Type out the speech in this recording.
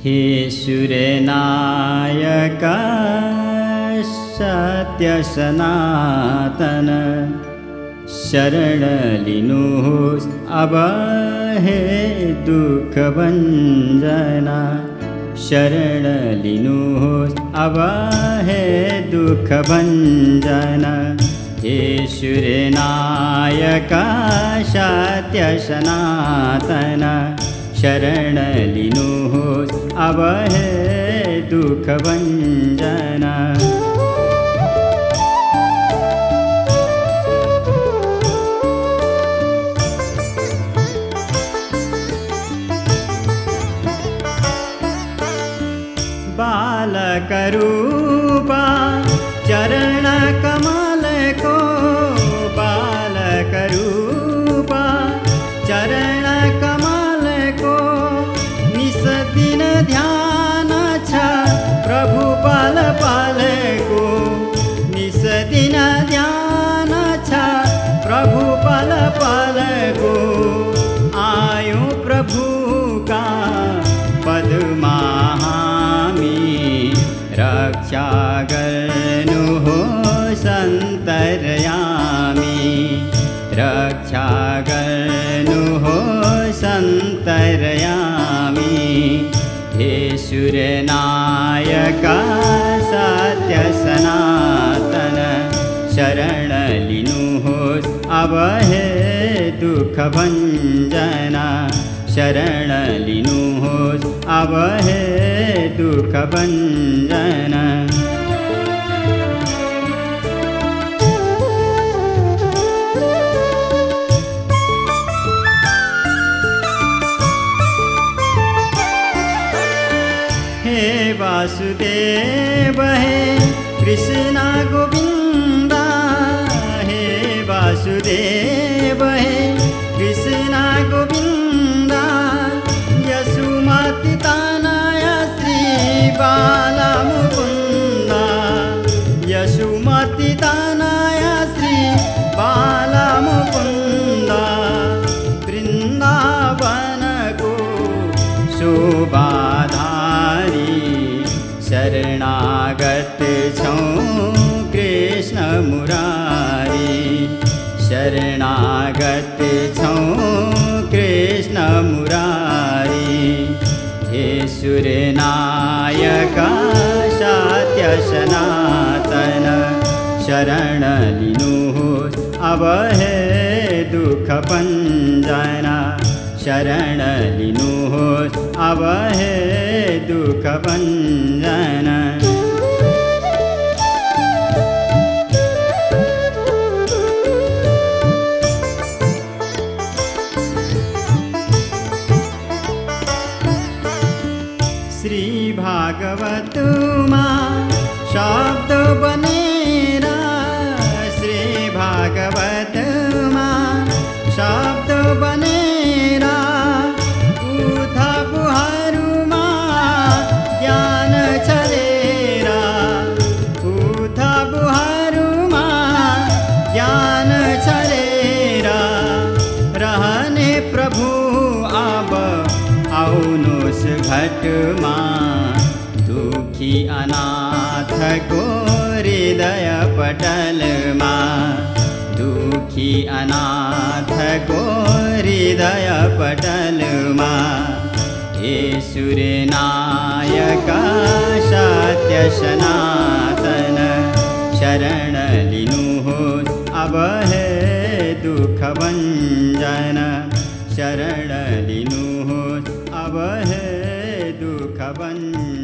हे सूर्यनायका सत्य सनातन शरण लिनुहोस् अब हे दुख भञ्जना शरण लिनुहोस् अब हे दुख भञ्जना हे सूर्यनायका सत्य सनातन शरण लिनुहोस् अब हे दुख भञ्जना बालकरूपा चरण कमल को बालकरूपा चरण कमल को निस दिन ध्यान छ प्रभु पाल पाल को निस दिन ध्यान छ प्रभु पाल पाल को आयो प्रभु का पदमा रक्षा गर्नुहोस् अन्तर्यामी रक्षा गर्नुहोस् अन्तर्यामी हे सूर्यनायका सत्य सनातन शरण लिनुहोस् अब हे दुख भञ्जना शरण लिनुहोस् अब हे दुख भञ्जना हे वासुदेव हे कृष्ण गोविन्द हे वासुदेव हे कृष्ण गोविन्द यशुमति तनय श्री बालमुकुन्द यशुमति तनय श्री बालमुकुन्द वृन्दावनको शोभाधारी शरणागत छौं कृष्ण मुरारी शरणागत छौं कृष्ण मुरारी हे सूर्यनायका सत्य सनातन शरण लिनुहोस् अब हे दुख भञ्जना शरण लिनुहोस् अब हे दुख भञ्जना श्री भागवत मां शब्द बनेर श्री भागवत मां शब्द बनेर उथबुहरूमा ज्ञान छलेर उथबुहरूमा ज्ञान छलेर रहने प्रभु अब आउनुहोस् घटमा दुखी अनाथको हृदय पटलमा दुखी अनाथको हृदय पटलमा हे सूर्यनायका सत्य सनातन शरण लिनुहोस् अब हे दुख भञ्जना शरण लिनुहोस् अब हे दुख भञ्जना